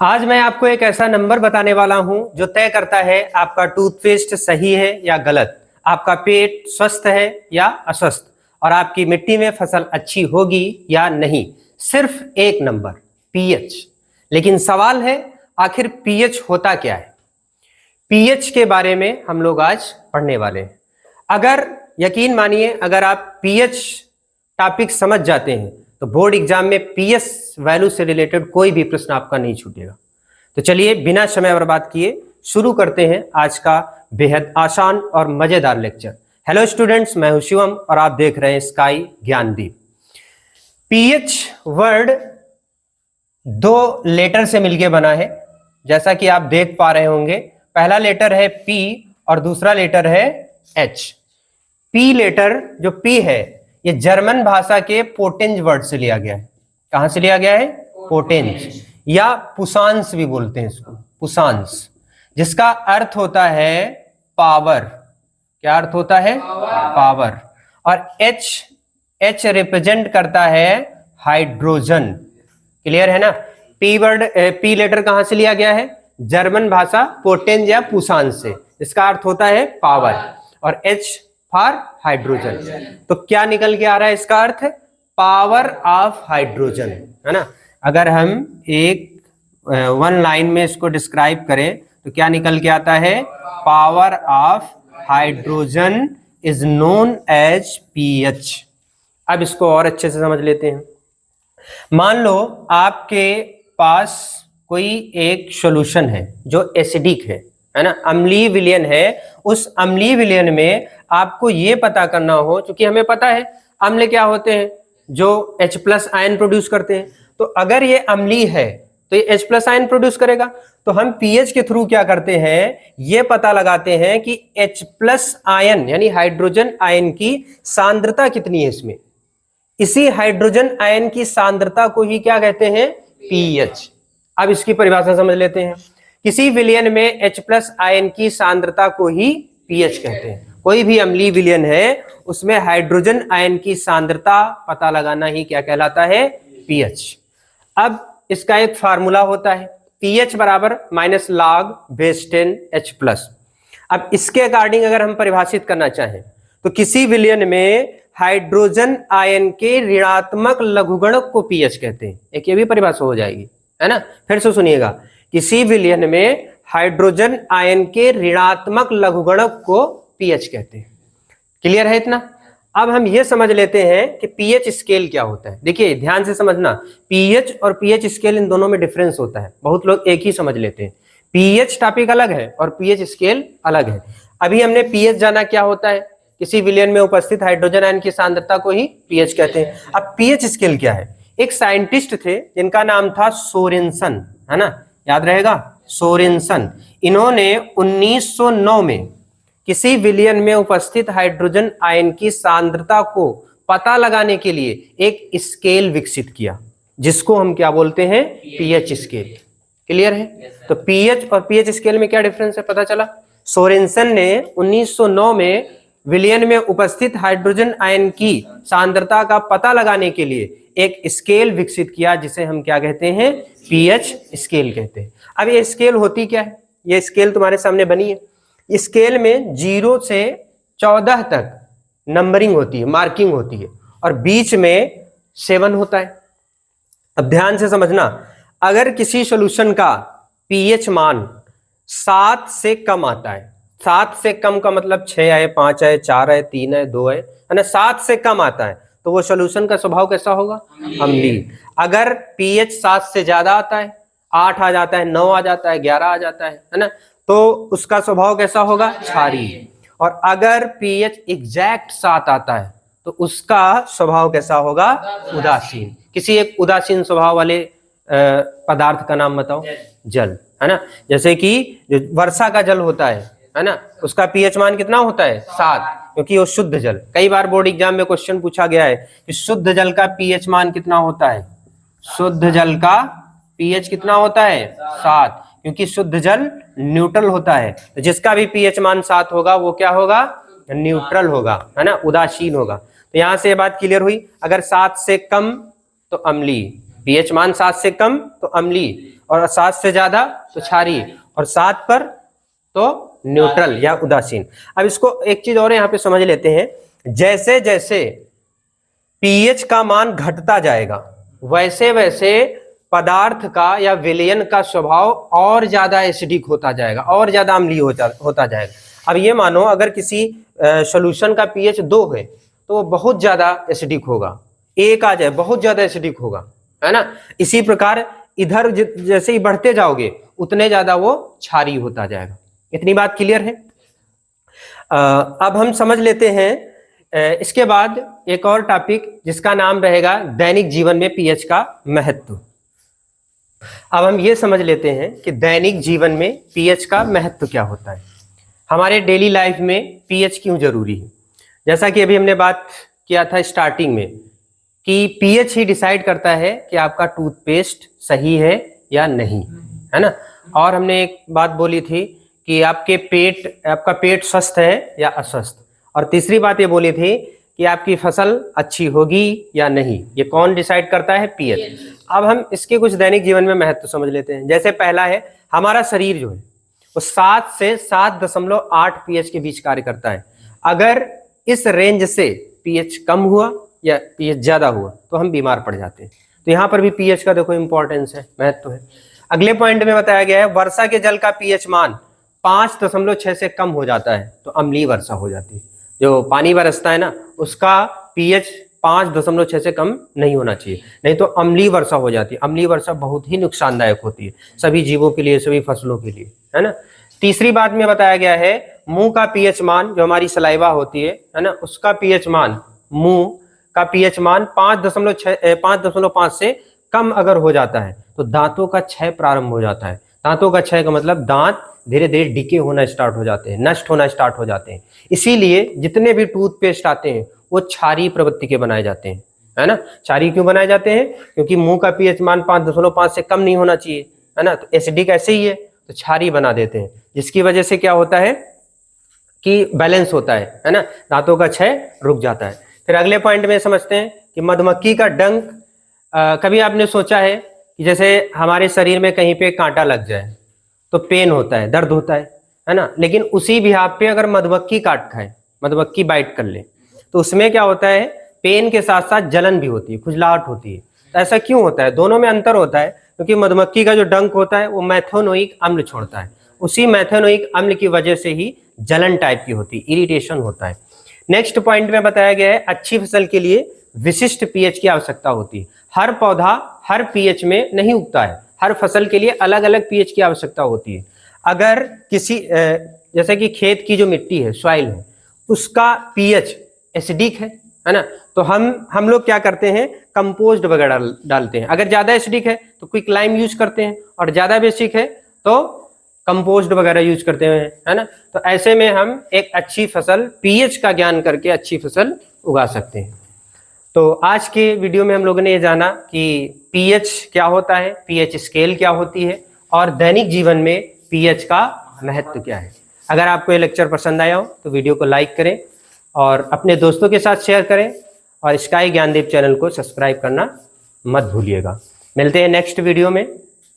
आज मैं आपको एक ऐसा नंबर बताने वाला हूं जो तय करता है आपका टूथपेस्ट सही है या गलत, आपका पेट स्वस्थ है या अस्वस्थ, और आपकी मिट्टी में फसल अच्छी होगी या नहीं। सिर्फ एक नंबर, पीएच। लेकिन सवाल है, आखिर पीएच होता क्या है? पीएच के बारे में हम लोग आज पढ़ने वाले हैं। अगर यकीन मानिए, अगर आप पीएच टॉपिक समझ जाते हैं तो बोर्ड एग्जाम में पीएच वैल्यू से रिलेटेड कोई भी प्रश्न आपका नहीं छूटेगा। तो चलिए बिना समय बर्बाद किए शुरू करते हैं आज का बेहद आसान और मजेदार लेक्चर। हेलो स्टूडेंट्स, मैं हूं शिवम और आप देख रहे हैं स्काई ज्ञानदीप। पीएच वर्ड दो लेटर से मिलकर बना है, जैसा कि आप देख पा रहे होंगे। पहला लेटर है पी और दूसरा लेटर है एच। पी लेटर जो पी है ये जर्मन भाषा के पोटेंज वर्ड से लिया गया है। कहां से लिया गया है? पोटेंज, या पुसांस भी बोलते हैं इसको, पुसांस, जिसका अर्थ होता है पावर। क्या अर्थ होता है? पावर। और एच रिप्रेजेंट करता है हाइड्रोजन। क्लियर है ना? पी लेटर कहां से लिया गया है? जर्मन भाषा पोटेंज या पुसांस से, जिसका अर्थ होता है पावर, और एच फॉर हाइड्रोजन। तो क्या निकल के आ रहा है? इसका अर्थ पावर ऑफ हाइड्रोजन, है ना? अगर हम एक वन लाइन में इसको डिस्क्राइब करें तो क्या निकल के आता है? Power of hydrogen is known as pH. अब इसको और अच्छे से समझ लेते हैं। मान लो आपके पास कोई एक सॉल्यूशन है जो एसिडिक है ना, अम्लीय विलयन है। उस अम्लीय विलयन में आपको ये पता करना हो, क्योंकि हमें पता है अम्ल क्या होते हैं, जो H+ आयन प्रोड्यूस करते हैं। तो अगर ये अम्लीय है तो ये H+ आयन प्रोड्यूस करेगा। तो हम पीएच के थ्रू क्या करते हैं, ये पता लगाते हैं कि H+ आयन यानी हाइड्रोजन आयन की सांद्रता कितनी है इसमें। इसी हाइड्रोजन आयन की सांद्रता को ही क्या कहते हैं? पीएच। अब इसकी परिभाषा समझ लेते हैं। किसी विलयन में H+ आयन की सांद्रता को ही पीएच कहते हैं। कोई भी अम्लीय विलयन है उसमें हाइड्रोजन आयन की सांद्रता पता लगाना ही क्या कहलाता है? पीएच। अब इसका एक फार्मूला होता है, पीएच बराबर -log(10H+). अब इसके अकॉर्डिंग अगर हम परिभाषित करना चाहें तो किसी विलयन में हाइड्रोजन आयन के ऋणात्मक लघुगणक को पीएच कहते हैं। एक ये भी परिभाषा हो जाएगी, है ना? फिर से सुनिएगा, किसी विलयन में हाइड्रोजन आयन के ऋणात्मक लघुगणक को पीएच कहते हैं। क्लियर है इतना? अब हम ये समझ लेते हैं कि पीएच स्केल क्या होता है। देखिए ध्यान से समझना, पीएच और पीएच स्केल इन दोनों में डिफरेंस होता है। बहुत लोग एक ही समझ लेते हैं। पीएच टॉपिक अलग है और पीएच स्केल अलग है। अभी हमने पीएच जाना क्या होता है, किसी विलयन में उपस्थित हाइड्रोजन आयन की सांद्रता को ही पीएच कहते हैं। अब पीएच स्केल क्या है? एक साइंटिस्ट थे जिनका नाम था सोरेनसन, है ना? याद रहेगा, सोरेनसन। इन्होंने 1909 में किसी विलयन में उपस्थित हाइड्रोजन आयन की सांद्रता को पता लगाने के लिए एक स्केल विकसित किया, जिसको हम क्या बोलते हैं? PH scale. क्लियर है? तो पीएच और पीएच स्केल में क्या डिफरेंस है पता चला। सोरेनसन ने 1909 में विलयन में उपस्थित हाइड्रोजन आयन की सांद्रता का पता लगाने के लिए एक स्केल विकसित किया, जिसे हम क्या कहते हैं? पीएच स्केल कहते हैं। अब ये स्केल होती क्या है? ये स्केल तुम्हारे सामने बनी है। स्केल में 0 से 14 तक नंबरिंग होती है, मार्किंग होती है, और बीच में 7 होता है। अब ध्यान से समझना, अगर किसी सॉल्यूशन का पीएच मान 7 से कम आता है, 7 से कम का मतलब 6 है, 5 है, 4 है, 3 है, 2 है ना, 7 से कम आता है तो वो सॉल्यूशन का स्वभाव कैसा होगा? अम्लीय। अगर पीएच 7 से ज्यादा आता है, 8 आ जाता है, 9 आ जाता है, 11 आ जाता है ना, तो उसका स्वभाव कैसा होगा? क्षारीय। और अगर पीएच एग्जैक्ट 7 आता है तो उसका स्वभाव कैसा होगा? उदासीन। किसी एक उदासीन स्वभाव वाले पदार्थ का नाम बताओ। जल, है ना? जैसे कि जो वर्षा का जल होता है ना, उसका पीएच मान कितना होता है? 7, क्योंकि वो शुद्ध जल। कई बार बोर्ड एग्जाम में क्वेश्चन पूछा गया है कि शुद्ध जल का पीएच मान कितना होता है? शुद्ध जल का पीएच कितना होता है? 7, क्योंकि शुद्ध जल न्यूट्रल होता है। तो जिसका भी पीएच मान 7 होगा वो क्या होगा? न्यूट्रल होगा, है ना? उदासीन होगा। तो यहां से ये बात क्लियर हुई। अगर 7 से कम तो अम्लीय, पीएच मान 7 से कम तो अम्लीय, और 7 से ज्यादा तो क्षारीय, और 7 पर तो न्यूट्रल या उदासीन। अब इसको एक चीज और यहाँ पे समझ लेते हैं, जैसे जैसे पीएच का मान घटता जाएगा वैसे वैसे पदार्थ का या विलयन का स्वभाव और ज्यादा एसिडिक होता जाएगा, और ज्यादा अम्लीय होता जाएगा। अब ये मानो अगर किसी सॉल्यूशन का पीएच 2 है तो वो बहुत ज्यादा एसिडिक होगा, 1 आ जाए बहुत ज्यादा एसिडिक होगा, है ना। इसी प्रकार इधर जैसे ही बढ़ते जाओगे उतने ज्यादा वो क्षारीय होता जाएगा। इतनी बात क्लियर है। अब हम समझ लेते हैं इसके बाद एक और टॉपिक जिसका नाम रहेगा दैनिक जीवन में पीएच का महत्व। अब हम ये समझ लेते हैं कि दैनिक जीवन में पीएच का महत्व क्या होता है, हमारे डेली लाइफ में पीएच क्यों जरूरी है। जैसा कि अभी हमने बात किया था स्टार्टिंग में कि पीएच ही डिसाइड करता है कि आपका टूथपेस्ट सही है या नहीं, है ना। और हमने एक बात बोली थी कि आपका पेट स्वस्थ है या अस्वस्थ, और तीसरी बात ये बोली थी कि आपकी फसल अच्छी होगी या नहीं, ये कौन डिसाइड करता है, पीएच। अब हम इसके कुछ दैनिक जीवन में महत्व समझ लेते हैं। जैसे पहला है, हमारा शरीर जो है वो 7 से 7.8 पीएच के बीच कार्य करता है। अगर इस रेंज से पीएच कम हुआ या पीएच ज्यादा हुआ तो हम बीमार पड़ जाते हैं। तो यहाँ पर भी पीएच का देखो इंपॉर्टेंस है, महत्व है। अगले पॉइंट में बताया गया है, वर्षा के जल का पीएच मान 5.6 से कम हो जाता है तो अम्लीय वर्षा हो जाती है। जो पानी बरसता है ना उसका पीएच 5.6 से कम नहीं होना चाहिए, नहीं तो अम्लीय वर्षा हो जाती है। अम्लीय वर्षा बहुत ही नुकसानदायक होती है सभी जीवों के लिए, सभी फसलों के लिए, है ना। तीसरी बात में बताया गया है, मुंह का पीएच मान, जो हमारी सलाइवा होती है ना, उसका पीएच मान, मुंह का पीएच मान 5.5 से कम अगर हो जाता है तो दांतों का क्षय प्रारंभ हो जाता है। दांतों का क्षय का मतलब दांत धीरे धीरे डिके होना स्टार्ट हो जाते हैं, नष्ट होना स्टार्ट हो जाते हैं। इसीलिए जितने भी टूथपेस्ट आते हैं वो क्षारीय प्रवृत्ति के बनाए जाते हैं, है ना। क्षारीय क्यों बनाए जाते हैं, क्योंकि मुंह का पीएच मान 5.5 से कम नहीं होना चाहिए, है ना। तो एसिडिक ऐसे ही है तो क्षारीय बना देते हैं, जिसकी वजह से क्या होता है कि बैलेंस होता है ना, दांतों का क्षय रुक जाता है। फिर अगले पॉइंट में समझते हैं कि मधुमक्खी का डंक, कभी आपने सोचा है कि जैसे हमारे शरीर में कहीं पे कांटा लग जाए तो पेन होता है, दर्द होता है ना। लेकिन उसी बिहाफ पे अगर मधुमक्खी काट खाए, मधुमक्खी बाइट कर ले, तो उसमें क्या होता है, पेन के साथ साथ जलन भी होती है, खुजलाहट होती है। तो ऐसा क्यों होता है, दोनों में अंतर होता है, क्योंकि मधुमक्खी का जो डंक होता है वो मैथोनोइक अम्ल छोड़ता है, उसी मैथोनोइक अम्ल की वजह से ही जलन टाइप की होती है, इरिटेशन होता है। नेक्स्ट पॉइंट में बताया गया है, अच्छी फसल के लिए विशिष्ट पीएच की आवश्यकता होती है। हर पौधा हर पीएच में नहीं उगता है, हर फसल के लिए अलग अलग पीएच की आवश्यकता होती है। अगर किसी जैसे कि खेत की जो मिट्टी है, सॉइल है, उसका पीएच एसिडिक है ना, तो हम लोग क्या करते हैं, कंपोस्ट वगैरह डालते हैं। अगर ज्यादा एसिडिक है तो क्विक लाइम यूज करते हैं, और ज्यादा बेसिक है तो कंपोस्ट वगैरह यूज करते हैं, है ना। तो ऐसे में हम एक अच्छी फसल, पीएच का ज्ञान करके अच्छी फसल उगा सकते हैं। तो आज के वीडियो में हम लोगों ने ये जाना कि पीएच क्या होता है, पीएच स्केल क्या होती है, और दैनिक जीवन में पीएच का महत्व क्या है। अगर आपको ये लेक्चर पसंद आया हो तो वीडियो को लाइक करें और अपने दोस्तों के साथ शेयर करें, और स्काई ज्ञानदीप चैनल को सब्सक्राइब करना मत भूलिएगा। मिलते हैं नेक्स्ट वीडियो में,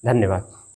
धन्यवाद।